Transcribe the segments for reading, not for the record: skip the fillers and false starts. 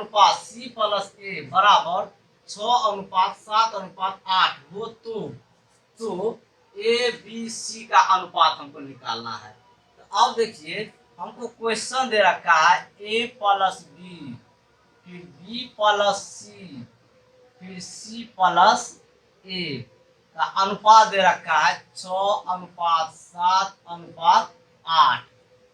अनुपात C plus A बराबर 6:7:8 हो तो ए बी सी का अनुपात हमको निकालना है। तो अब देखिए हमको क्वेश्चन दे रखा है ए प्लस बी, फिर बी प्लस सी, फिर सी प्लस ए का अनुपात दे रखा है 6:7:8।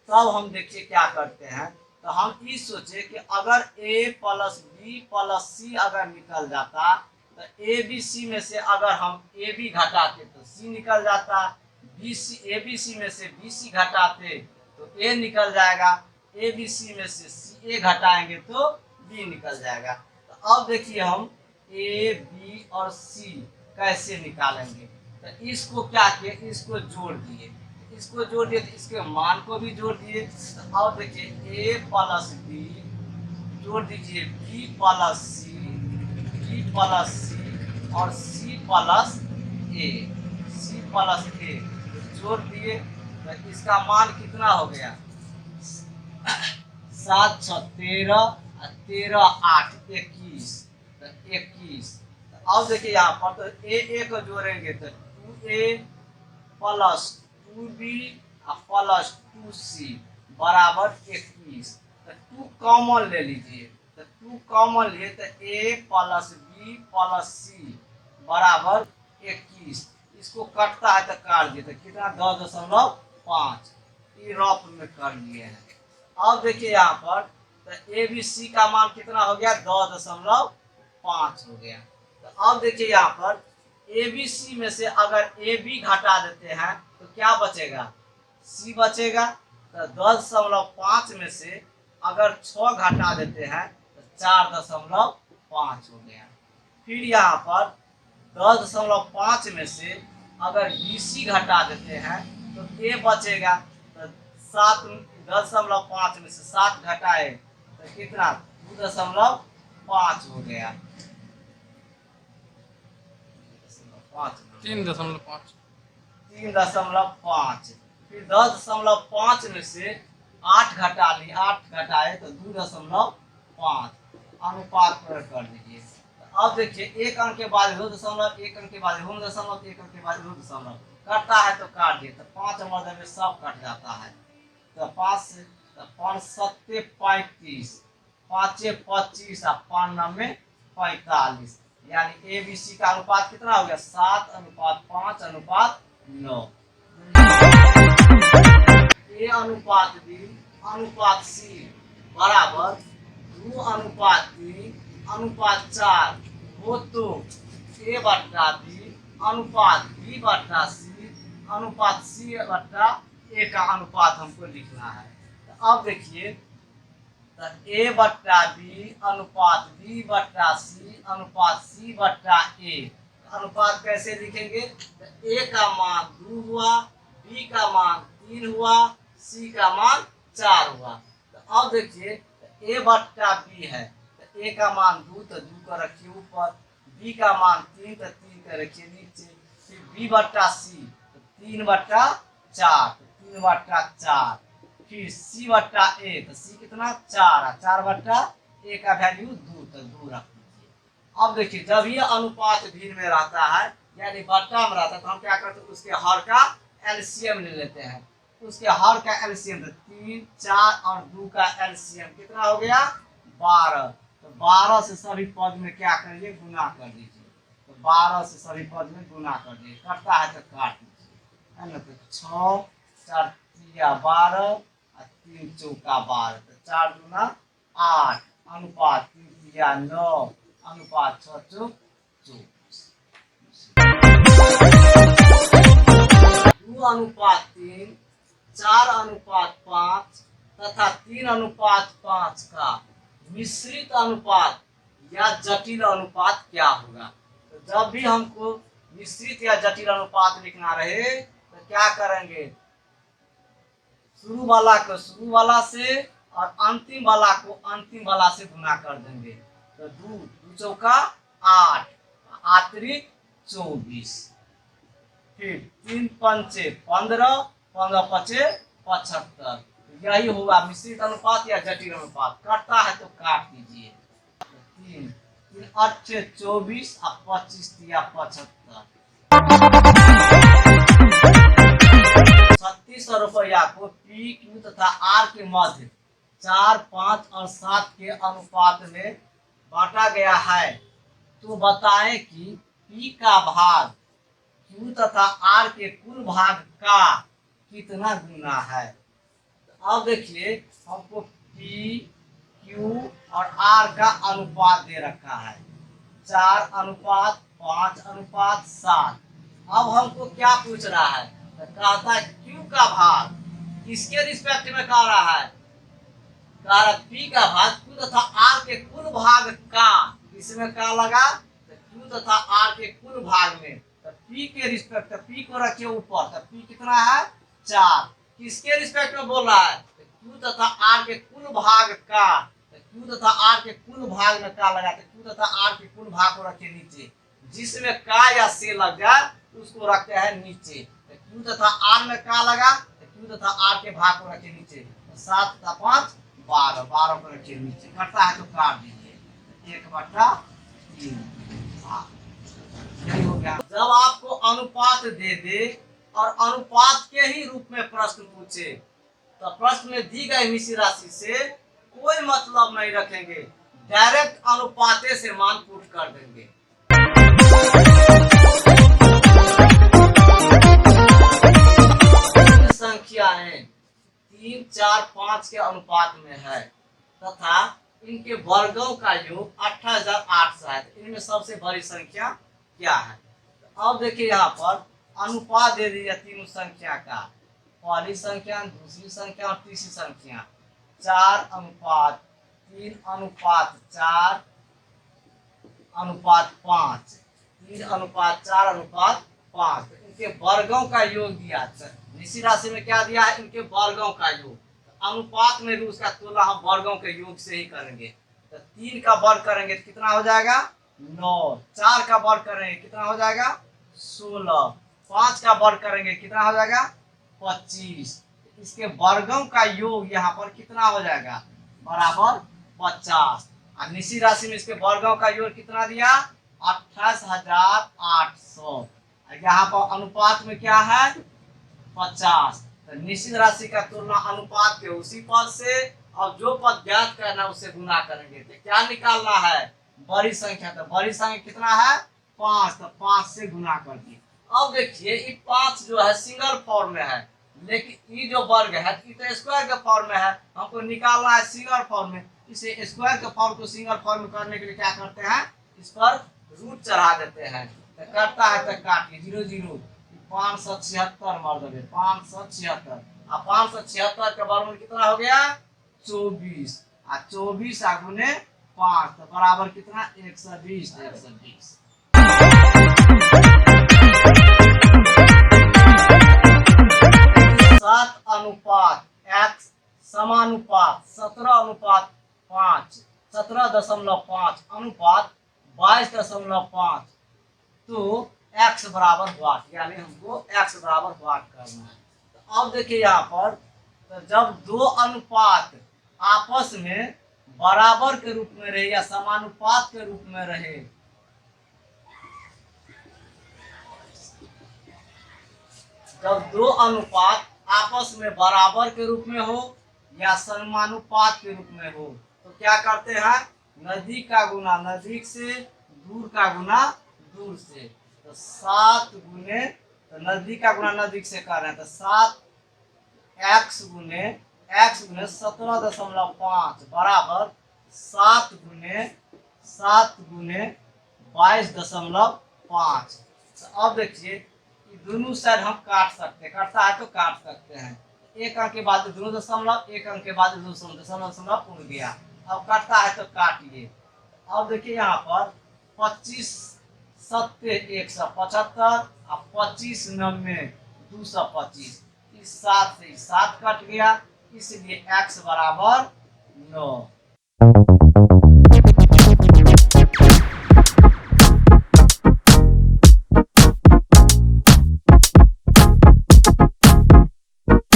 तब हम देखिए क्या करते हैं, तो हम ये सोचे कि अगर a प्लस बी प्लस सी अगर निकल जाता तो ए बी सी में से अगर हम ए बी घटाते तो सी निकल जाता, B C A B C में से बी सी घटाते तो ए निकल जाएगा, ए बी सी में से सी ए घटाएंगे तो बी निकल जाएगा। तो अब देखिए हम ए बी और सी कैसे निकालेंगे, तो इसको क्या किए, इसको जोड़ दिए, इसको जोड़ दिए तो इसके मान को भी जोड़ दिए। तो अब देखिए ए प्लस बी जोड़ दीजिए बी प्लस सी, बी प्लस सी और सी प्लस ए, सी प्लस ए जोड़ दिए तो इसका मान कितना हो गया 7 6 13 13 8 21, तो 21। अब देखिए यहाँ पर तो ए को जोड़ेंगे तो 2a plus 2b plus 2c बराबर 21। तो 2 कॉमन ले लीजिए, तो 2 कॉमन लिए तो a प्लस बी प्लस सी बराबर 21। इसको कटता है तो काट दिए तो कितना 10.5 ये रफ में कर लिए हैं। अब देखिए यहाँ पर तो ए बी सी का मान कितना हो गया 10.5 हो गया। तो अब देखिए यहाँ पर ए बी सी में से अगर ए बी घटा देते हैं तो क्या बचेगा सी बचेगा। तो 10.5 में से अगर 6 घटा देते हैं तो 4.5 हो गया। फिर यहाँ पर 10.5 में से अगर बी सी घटा देते हैं तो ए बचेगा। तो 10.5 में से 7 घटाए तो कितना 2.5 हो गया, 3.5। 3.5। फिर 10.5 में से 8 घटा ली, 8 घटाए तो 2.5 अनुपात प्रयोग कर दीजिए। तो अब देखिए एक अंक के बाद 2.1, एक अंक के बाद 2.1, एक अंक के बाद 2 कटता है तो काट दिए तो 5 मदद में सब कट जाता है। तो 5 से 5 7 35, 5 25 और 5 9 45, यानी ए बी सी का अनुपात कितना हो गया 7:5:9। ए अनुपात बी अनुपात सी बराबर 2:3:4 हो तो ए बट्टा बी अनुपात बी बट्टा सी अनुपात सी बट्टा ए का अनुपात हमको लिखना है। तो अब देखिए तो ए बट्टा बी अनुपात बी बट्टा सी अनुपात सी बट्टा ए अनुपात कैसे लिखेंगे, तो ए का मान 2 हुआ, बी का मान 3 हुआ, सी का मान 4 हुआ। तो अब देखिए ए बट्टा बी है तो ए का मान 2 तो 2 का रखिए ऊपर, बी का मान 3 तो 3 का रखिए नीचे, फिर बी बट्टा सी तो 3/4 तो 3/4, फिर सी बट्टा ए तो सी कितना 4 4/ए का वैल्यू 2 तो 2 रख दीजिए। अब देखिए जब ये अनुपात भिन्न में रहता है यानी बट्टा में रहता है तो हम क्या करते हैं उसके हर का एलसीएम ले लेते हैं। उसके हर का एलसीएम तो 3 4 और 2 का एलसीएम कितना हो गया 12। तो 12 से सभी पद में क्या करिए गुना कर दीजिए, तो 12 से सभी पद में गुना कर दीजिए, कटता है तो काट दीजिए है ना। तो 6 4 12 और 3 चौका 12 तो 4 दूना 8 अनुपात 3 9 अनुपात 6 चौक 24। 2:3 4:5 तथा 3:5 का मिश्रित अनुपात या जटिल अनुपात क्या होगा। तो जब भी हमको मिश्रित या जटिल अनुपात लिखना रहे तो क्या करेंगे शुरू वाला को शुरू वाला से और अंतिम वाला को अंतिम वाला से गुना कर देंगे। तो 2 चौका 8 अतिरिक्त 24, फिर 3 पंचे 15 15 पचे 75। यही होगा मिश्रित अनुपात या जटिल अनुपात। कटता है तो काट दीजिए तीन, तीन अट्ठे 24 और 25 तिया 75। 3600 रुपया को पी क्यू तथा आर के मध्य 4, 5 और 7 के अनुपात में बांटा गया है। तो बताएं कि पी का भाग क्यू तथा आर के कुल भाग का कितना गुना है। तो अब देखिए हमको पी क्यू और आर का अनुपात दे रखा है 4 अनुपात 5 अनुपात 7। अब हमको क्या पूछ रहा है, तो कहता है क्यू का भाग किसके रिस्पेक्ट में कह रहा है, कह रहा पी का भाग क्यू तथा आर के कुल भाग का, इसमें क्या लगा तो क्यू तथा आर के कुल भाग में, तो पी के रिस्पेक्ट, पी को रखिए ऊपर, तो पी कितना है 4, किसके रिस्पेक्ट में बोल रहा है तो क्यू तथा आर के कुल भाग का, तो क्यू तथा आर के कुल भाग में क्या लगा, तो क्यू तथा आर के कुल भाग को रखे नीचे, जिसमें का या से लग जाए उसको रखते हैं नीचे। तो क्यू तथा आर में का लगा तो क्यू तथा आर के भाग को रखे नीचे, तो 7 तथा 5 12, 12 को रखिए नीचे, करता है तो काट दीजिए 1/3। यही हो गया। जब आपको अनुपात दे दे और अनुपात के ही रूप में प्रश्न पूछे तो प्रश्न में दी गई मिश्र राशि से कोई मतलब नहीं रखेंगे, डायरेक्ट अनुपाते से मान पुट कर देंगे। संख्याएं 3, 4, 5 के अनुपात में है तथा इनके वर्गों का योग 2800 है। तो इनमें सबसे बड़ी संख्या क्या है। तो अब देखिए यहाँ पर अनुपात दे दिया तीनों संख्या का, पहली संख्या, दूसरी संख्या और तीसरी संख्या, 4 अनुपात 3 अनुपात 4 अनुपात 5, 3 अनुपात 4 अनुपात 5। इनके वर्गों का योग दिया, निश्चित राशि में क्या दिया है, इनके वर्गों का योग। अनुपात में भी उसका तुलना हम वर्गों के योग से ही करेंगे। तो 3 का वर्ग करेंगे तो कितना हो जाएगा 9, 4 का वर्ग करेंगे कितना हो जाएगा 16, 5 का वर्ग करेंगे कितना हो जाएगा 25। इसके वर्गों का योग यहाँ पर कितना हो जाएगा बराबर 50। और निश्चित राशि में इसके वर्गों का योग कितना दिया 28,800। यहाँ पर अनुपात में क्या है 50। तो निश्चित राशि का तुलना अनुपात के उसी पद से, और जो पद ज्ञात करना उससे गुना करेंगे। तो क्या निकालना है बड़ी संख्या, तो बड़ी संख्या कितना है 5, तो 5 से गुना कर दिए। अब देखिए ये 5 जो है सिंगल फॉर्म में है, लेकिन ये जो वर्ग है ये तो स्क्वायर के फॉर्म में है, हमको निकालना है सिंगल फॉर्म में। इसे स्क्वायर के फॉर्म को सिंगल फॉर्म में करने के लिए क्या करते हैं, इस पर रूट चढ़ा देते हैं। तो करता है तो काटिए 0 0, 576 मर देंगे 576, और 576 का वर्गमूल कितना हो गया 24, और 24 गुने 5 तो बराबर कितना 120, 120। 7 अनुपात x समानुपात 17:5, 17.5 अनुपात 22.5, तो x बराबर वाट, यानी हमको x बराबर वाट करना है। तो अब देखिए यहाँ पर, तो जब दो अनुपात आपस में बराबर के रूप में रहे या समानुपात के रूप में रहे, जब दो अनुपात आपस में बराबर के रूप में हो या समानुपात के रूप में हो, तो क्या करते हैं नजदीक का गुना नजदीक से, दूर का गुना दूर से। तो 7 गुने, तो नजदीक का गुना नजदीक से कर रहे हैं, तो 7x गुने 17.5 बराबर 7 गुने 22.5। तो अब देखिए दोनों साइड हम काट सकते हैं, करता है तो काट सकते हैं। एक अंक के बाद दोनों दशमलव, एक अंक के बाद दशमलव उड़ गया। अब काटता है तो काटिए। अब देखिए यहाँ पर 25 सत्ते 175 और 25 90 225, इस 7 से 7 कट गया, इसलिए x बराबर 9।